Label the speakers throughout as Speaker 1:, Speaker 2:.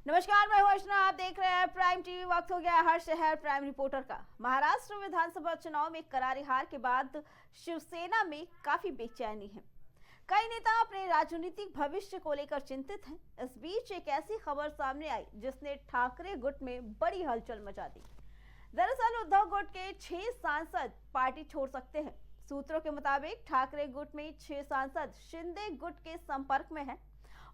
Speaker 1: नमस्कार, मैं हूं अर्चना। आप देख रहे हैं प्राइम टीवी। वक्त हो गया हर शहर प्राइम रिपोर्टर का। महाराष्ट्र विधानसभा चुनाव में करारी हार के बाद शिवसेना में काफी बेचैनी है। कई नेता अपने राजनीतिक भविष्य को लेकर चिंतित हैं। इस बीच एक ऐसी खबर सामने आई जिसने ठाकरे गुट में बड़ी हलचल मचा दी। दरअसल उद्धव गुट के 6 सांसद पार्टी छोड़ सकते हैं। सूत्रों के मुताबिक ठाकरे गुट में 6 सांसद शिंदे गुट के संपर्क में हैं।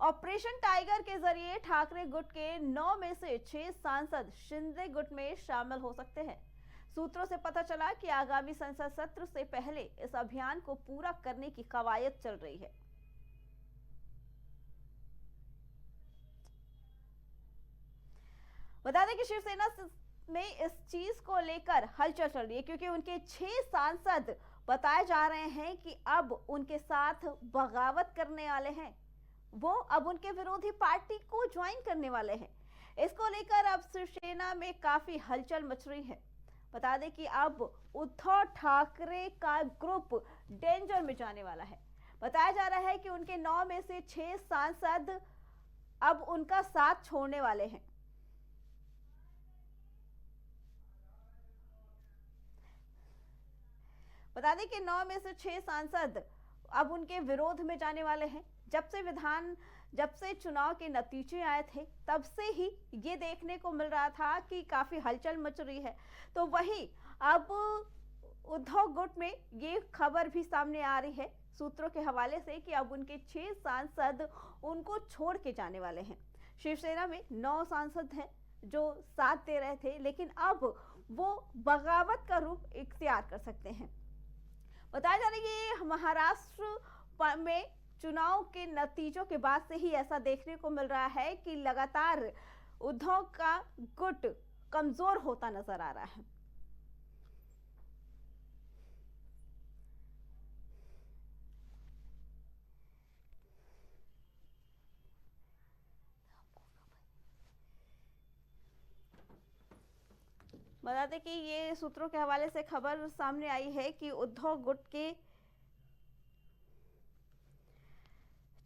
Speaker 1: ऑपरेशन टाइगर के जरिए ठाकरे गुट के 9 में से 6 सांसद शिंदे गुट में शामिल हो सकते हैं। सूत्रों से पता चला कि आगामी संसद सत्र से पहले इस अभियान को पूरा करने की कवायद चल रही है। बता दें कि शिवसेना में इस चीज को लेकर हलचल चल रही है, क्योंकि उनके 6 सांसद बताए जा रहे हैं कि अब उनके साथ बगावत करने वाले हैं। वो अब उनके विरोधी पार्टी को ज्वाइन करने वाले हैं। इसको लेकर अब शिवसेना में काफी हलचल मच रही है। बता दें कि अब उद्धव ठाकरे का ग्रुप डेंजर में जाने वाला है। बताया जा रहा है कि उनके 9 में से 6 सांसद अब उनका साथ छोड़ने वाले हैं। बता दें कि 9 में से 6 सांसद अब उनके विरोध में जाने वाले हैं। जब से चुनाव के नतीजे आए थे, तब से ही ये देखने को मिल रहा था कि काफी हलचल मच रही है। तो वहीं अब उद्धव गुट में ये खबर भी सामने आ रही है सूत्रों के हवाले से कि अब उनके 6 सांसद उनको छोड़ के जाने वाले हैं। शिवसेना में 9 सांसद हैं जो साथ दे रहे थे, लेकिन अब वो बगावत का रूप इख्तियार कर सकते हैं। बताया जा रहा है कि महाराष्ट्र में चुनाव के नतीजों के बाद से ही ऐसा देखने को मिल रहा है कि लगातार उद्धव का गुट कमजोर होता नजर आ रहा है। बता दें कि ये सूत्रों के हवाले से खबर सामने आई है कि उद्धव गुट के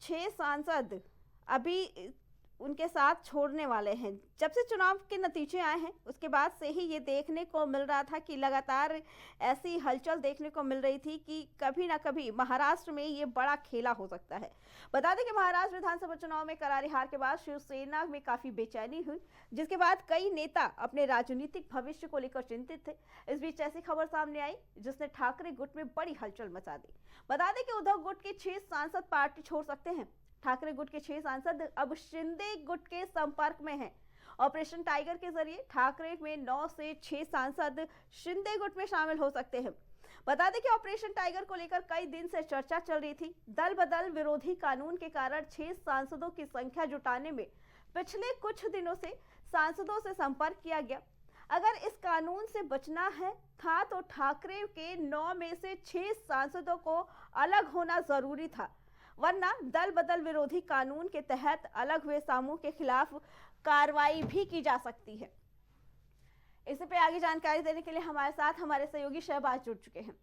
Speaker 1: 6 सांसद अभी उनके साथ छोड़ने वाले हैं। जब से चुनाव के नतीजे आए हैं, उसके बाद से ही ये देखने को मिल रहा था कि लगातार ऐसी हलचल देखने को मिल रही थी कि कभी ना कभी महाराष्ट्र में ये बड़ा खेला हो सकता है। बता दें कि महाराष्ट्र विधानसभा चुनाव में करारी हार के बाद शिवसेना में काफी बेचैनी हुई, जिसके बाद कई नेता अपने राजनीतिक भविष्य को लेकर चिंतित थे। इस बीच ऐसी खबर सामने आई जिसने ठाकरे गुट में बड़ी हलचल मचा दी। बता दें कि उद्धव गुट के 6 सांसद पार्टी छोड़ सकते हैं। ठाकरे गुट के 6 सांसद अब शिंदे गुट के संपर्क में हैं। ऑपरेशन टाइगर के जरिए ठाकरे में 9 से 6 सांसद शिंदे गुट में शामिल हो सकते हैं। बता दें कि ऑपरेशन टाइगर को लेकर कई दिन से चर्चा चल रही थी। दल बदल विरोधी कानून के कारण 6 सांसदों की संख्या जुटाने में पिछले कुछ दिनों से सांसदों से संपर्क किया गया। अगर इस कानून से बचना है था तो ठाकरे के 9 में से 6 सांसदों को अलग होना जरूरी था, वरना दल बदल विरोधी कानून के तहत अलग हुए समूह के खिलाफ कार्रवाई भी की जा सकती है। इस पे आगे जानकारी देने के लिए हमारे साथ हमारे सहयोगी शहबाज जुड़ चुके हैं।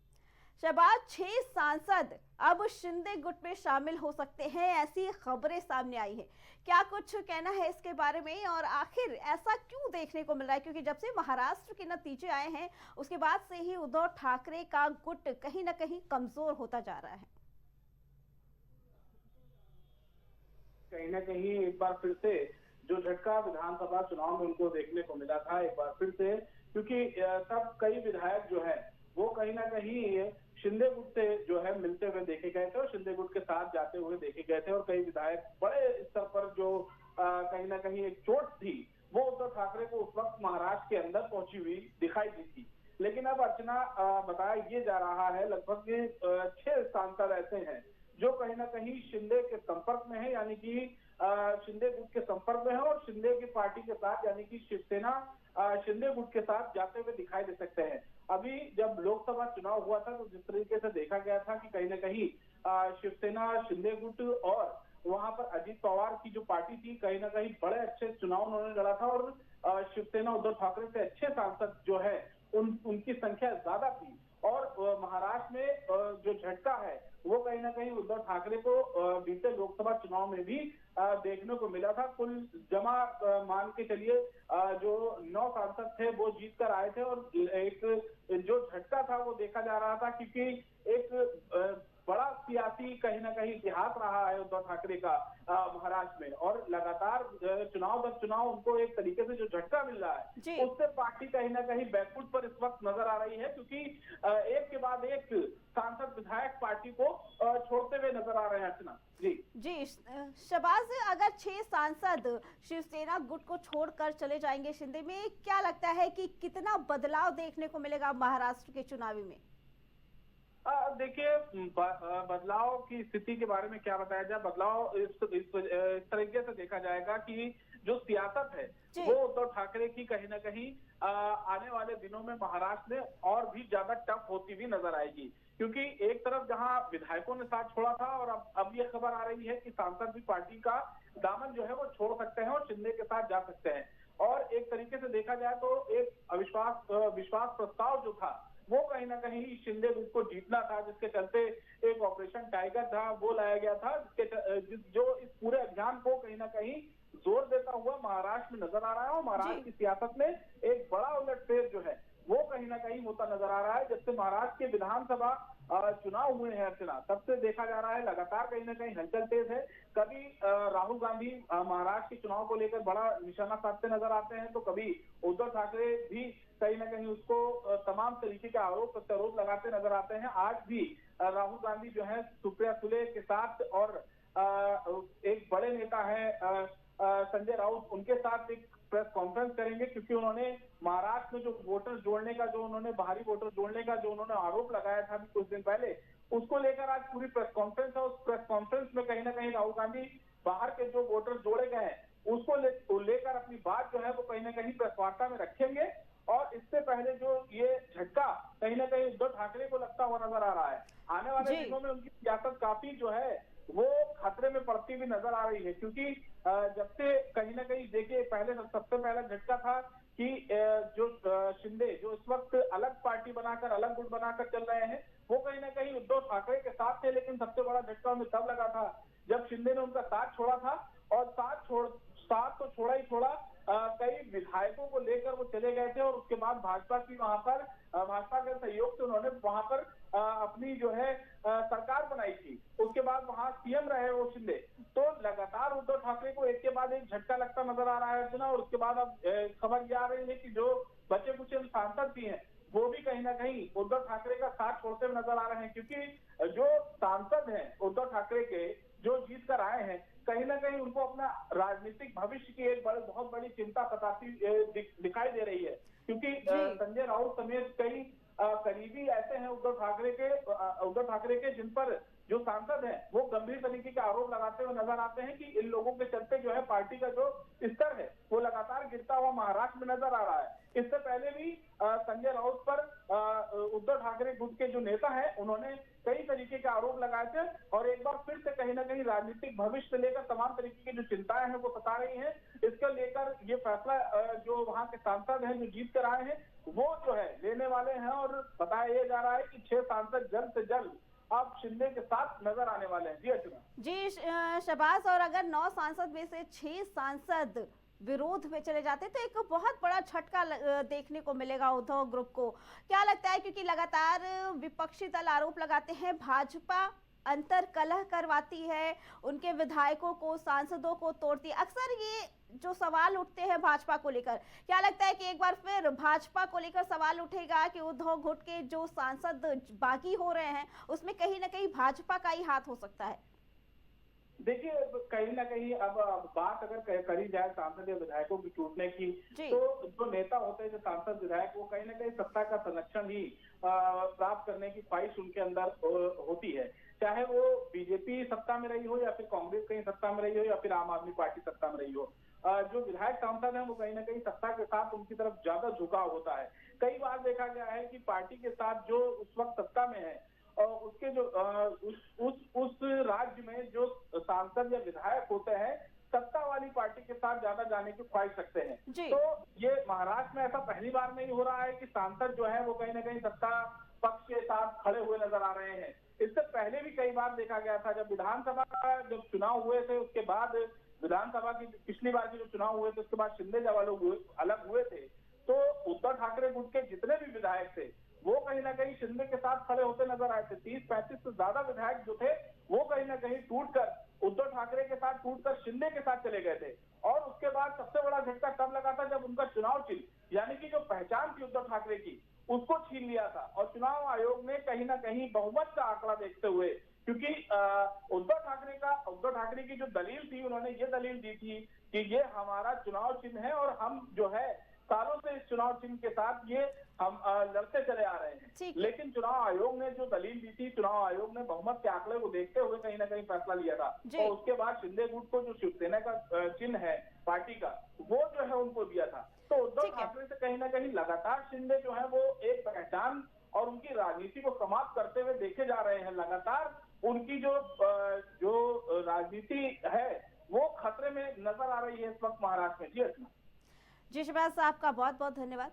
Speaker 1: शहबाज, 6 सांसद अब शिंदे गुट में शामिल हो सकते हैं, ऐसी खबरें सामने आई है। क्या कुछ कहना है इसके बारे में, और आखिर ऐसा क्यों देखने को मिल रहा है? क्योंकि जब से महाराष्ट्र के नतीजे आए हैं, उसके बाद से ही उद्धव ठाकरे का गुट कहीं ना कहीं कमजोर होता जा रहा है।
Speaker 2: कहीं ना कहीं एक बार फिर से जो झटका विधानसभा चुनाव में उनको देखने को मिला था, एक बार फिर से, क्योंकि तब कई विधायक जो है वो कहीं ना कहीं शिंदे गुट से जो है मिलते हुए देखे गए थे और शिंदे गुट के साथ जाते हुए देखे गए थे, और कई विधायक बड़े स्तर पर जो कहीं ना कहीं एक चोट थी वो उद्धव ठाकरे को उस वक्त महाराष्ट्र के अंदर पहुंची हुई दिखाई दी थी। लेकिन अब अर्चना, बताया ये जा रहा है लगभग 6 सांसद ऐसे हैं जो कहीं ना कहीं शिंदे के संपर्क में है, यानी कि शिंदे गुट के संपर्क में है, और शिंदे की पार्टी के साथ यानी कि शिवसेना शिंदे गुट के साथ जाते हुए दिखाई दे सकते हैं। अभी जब लोकसभा चुनाव हुआ था तो जिस तरीके से देखा गया था कि कहीं ना कहीं शिवसेना शिंदे गुट और वहां पर अजीत पवार की जो पार्टी थी, कहीं ना कहीं बड़े अच्छे चुनाव उन्होंने लड़ा था, और शिवसेना उद्धव ठाकरे से अच्छे सांसद जो है उनकी संख्या ज्यादा थी, और महाराष्ट्र में जो झटका है वो कहीं ना कहीं उद्धव ठाकरे को बीते लोकसभा चुनाव में भी देखने को मिला था। कुल जमा मान के चलिए जो 9 सांसद थे वो जीत कर आए थे और एक जो झटका था वो देखा जा रहा था, क्योंकि एक बड़ा सियासी कहीं ना कहीं इतिहास रहा है उद्धव ठाकरे का महाराष्ट्र में, और लगातार चुनाव दर चुनाव उनको एक तरीके से जो झटका मिल रहा है उससे पार्टी कहीं ना कहीं बैकफुट पर इस वक्त नजर आ रही है, क्योंकि एक के बाद एक सांसद विधायक पार्टी को छोड़ते हुए नजर आ रहे हैं। अर्चना जी
Speaker 1: शहबाज, अगर 6 सांसद शिवसेना गुट को छोड़कर चले जाएंगे शिंदे में, क्या लगता है कि कितना बदलाव देखने को मिलेगा महाराष्ट्र के चुनावी में?
Speaker 2: देखिए, बदलाव की स्थिति के बारे में क्या बताया जाए। बदलाव इस तरीके से देखा जाएगा कि जो सियासत है वो उद्धव ठाकरे की कहीं ना कहीं आने वाले दिनों में महाराष्ट्र में और भी ज्यादा टफ होती हुई नजर आएगी, क्योंकि एक तरफ जहां विधायकों ने साथ छोड़ा था और अब ये खबर आ रही है कि सांसद भी पार्टी का दामन जो है वो छोड़ सकते हैं और शिंदे के साथ जा सकते हैं। और एक तरीके से देखा जाए तो एक विश्वास प्रस्ताव जो था वो कहीं ना कहीं शिंदे गुट को जीतना था, जिसके चलते एक ऑपरेशन टाइगर था वो लाया गया था, जो इस पूरे अभियान को कहीं ना कहीं जोर देता हुआ महाराष्ट्र में नजर आ रहा है। और महाराष्ट्र की सियासत में एक बड़ा उलटफेर जो है वो कहीं ना कहीं होता नजर आ रहा है। जब से महाराष्ट्र के विधानसभा चुनाव हुए हैं अर्चना, तब से देखा जा रहा है लगातार कहीं ना कहीं हलचल तेज है। कभी राहुल गांधी महाराष्ट्र के चुनाव को लेकर बड़ा निशाना साधते नजर आते हैं, तो कभी उद्धव ठाकरे भी कहीं ना कहीं उसको तमाम तरीके के आरोप प्रत्यारोप लगाते नजर आते हैं। आज भी राहुल गांधी जो है सुप्रिया सुले के साथ और एक बड़े नेता है संजय राउत, उनके साथ एक प्रेस कॉन्फ्रेंस करेंगे, क्योंकि उन्होंने महाराष्ट्र में जो वोटर जोड़ने का जो उन्होंने बाहरी वोटर जोड़ने का जो उन्होंने आरोप लगाया था अभी कुछ दिन पहले, उसको लेकर आज पूरी प्रेस कॉन्फ्रेंस है। उस प्रेस कॉन्फ्रेंस में कहीं ना कहीं राहुल गांधी बाहर के जो वोटर जोड़े गए हैं उसको लेकर अपनी बात जो है वो कहीं ना कहीं प्रेस वार्ता में रखेंगे। और इससे पहले जो ये झटका कहीं ना कहीं उद्धव ठाकरे को लगता हुआ नजर आ रहा है, आने वाले दिनों में उनकी सियासत काफी जो है वो खतरे में पड़ती हुई नजर आ रही है, क्योंकि जब से कहीं ना कहीं देखिए सबसे पहला झटका था कि जो शिंदे जो इस वक्त अलग पार्टी बनाकर अलग गुट बनाकर चल रहे हैं वो कहीं ना कहीं उद्धव ठाकरे के साथ थे, लेकिन सबसे बड़ा झटका उन्हें तब लगा था जब शिंदे ने उनका साथ छोड़ा था। और साथ तो छोड़ा ही छोड़ा, कई विधायकों को लेकर वो चले गए थे और उसके बाद भाजपा के सहयोग से उन्होंने वहां पर अपनी जो है सरकार बनाई थी। उसके बाद वहां सीएम रहे वो शिंदे। तो लगातार उद्धव ठाकरे को एक के बाद एक झटका लगता नजर आ रहा है अर्चना। और उसके बाद अब खबर ये आ रही है कि जो बचे कुछ सांसद भी हैं वो भी कहीं ना कहीं उद्धव ठाकरे का साथ छोड़ते हुए नजर आ रहे हैं, क्योंकि जो सांसद हैं उद्धव ठाकरे के जो जीत कर आए हैं, कहीं ना कहीं उनको अपना राजनीतिक भविष्य की एक बहुत बड़ी चिंता सताती दिखाई दे रही है, क्योंकि संजय राउत समेत कई करीबी ऐसे हैं उद्धव ठाकरे के जिन पर जो सांसद हैं वो गंभीर तरीके के आरोप लगाते हुए नजर आते हैं कि इन लोगों के चलते जो है पार्टी का जो स्तर है वो लगातार गिरता हुआ महाराष्ट्र में नजर आ रहा है। इससे पहले भी संजय राउत पर उद्धव ठाकरे गुट के जो नेता है उन्होंने कई तरीके के आरोप लगाए थे और एक बार फिर से कहीं ना कहीं राजनीतिक भविष्य से लेकर तमाम तरीके की जो चिंताएं हैं वो सता रही हैं। इसको लेकर ये फैसला जो वहां के सांसद हैं जो जीत कर आए हैं वो जो है लेने वाले हैं, और बताया जा रहा है कि 6 सांसद जल्द से जल्द अब शिंदे के साथ नजर आने वाले हैं। जी अर्चना।
Speaker 1: जी शहबाज, और अगर 9 सांसद में से 6 सांसद विरोध में चले जाते तो एक बहुत बड़ा झटका देखने को मिलेगा उद्धव ग्रुप को, क्या लगता है? क्योंकि लगातार विपक्षी दल आरोप लगाते हैं भाजपा अंतर कलह करवाती है, उनके विधायकों को सांसदों को तोड़ती है। अक्सर ये जो सवाल उठते हैं भाजपा को लेकर, क्या लगता है कि एक बार फिर भाजपा को लेकर सवाल उठेगा कि उद्धव गुट के जो सांसद बागी हो रहे हैं उसमें कहीं ना कहीं भाजपा का ही हाथ हो सकता है?
Speaker 2: देखिए, कहीं ना कहीं अब बात अगर करी जाए सांसद या विधायकों की टूटने की, तो जो नेता होते हैं जो सांसद विधायक वो कहीं ना कहीं सत्ता का संरक्षण ही प्राप्त करने की ख्वाहिश उनके अंदर होती है, चाहे वो बीजेपी सत्ता में रही हो या फिर कांग्रेस कहीं सत्ता में रही हो या फिर आम आदमी पार्टी सत्ता में रही हो। जो विधायक सांसद हैं वो कहीं ना कहीं सत्ता के साथ उनकी तरफ ज्यादा झुकाव होता है। कई बार देखा गया है कि पार्टी के साथ जो उस वक्त सत्ता में है और उसके जो उस राज्य में जो सांसद या विधायक होते हैं सत्ता वाली पार्टी के साथ ज्यादा जाने की ख्वाहिश रखते हैं। तो ये महाराष्ट्र में ऐसा पहली बार नहीं हो रहा है कि सांसद जो है वो कहीं ना कहीं सत्ता पक्ष के साथ खड़े हुए नजर आ रहे हैं। इससे पहले भी कई बार देखा गया था, जब विधानसभा का जब चुनाव हुए थे, उसके बाद विधानसभा की पिछली बार के जो चुनाव हुए थे, उसके बाद शिंदे जब अलग हुए थे, तो उद्धव ठाकरे गुट के जितने भी विधायक थे वो कहीं ना कहीं शिंदे के साथ खड़े होते नजर आए थे। 30-35 से ज्यादा विधायक जो थे वो कहीं ना कहीं टूटकर उद्धव ठाकरे के साथ टूटकर शिंदे के साथ चले गए थे। और उसके बाद सबसे बड़ा झटका तब लगा था जब उनका चुनाव चिन्ह यानी कि जो पहचान थी उद्धव ठाकरे की, उसको छीन लिया था। और चुनाव आयोग ने कहीं ना कहीं बहुमत का आंकड़ा देखते हुए, क्योंकि उद्धव ठाकरे की जो दलील थी, उन्होंने ये दलील दी थी कि ये हमारा चुनाव चिन्ह है और हम जो है सालों से इस चुनाव चिन्ह के साथ ये हम लड़ते चले आ रहे हैं। लेकिन चुनाव आयोग ने जो दलील दी थी, चुनाव आयोग ने बहुमत के आंकड़े को देखते हुए कहीं ना कहीं फैसला लिया था। और उसके बाद शिंदे गुट को जो शिवसेना का चिन्ह है पार्टी का, वो जो है उनको दिया था। तो उद्धव ठाकरे से कहीं ना कहीं लगातार शिंदे जो है वो एक पहचान और उनकी राजनीति को समाप्त करते हुए देखे जा रहे हैं। लगातार उनकी जो राजनीति है वो खतरे में नजर आ रही है इस वक्त महाराष्ट्र में। जी अर्चना।
Speaker 1: जी शिवराज साहब, का बहुत बहुत धन्यवाद।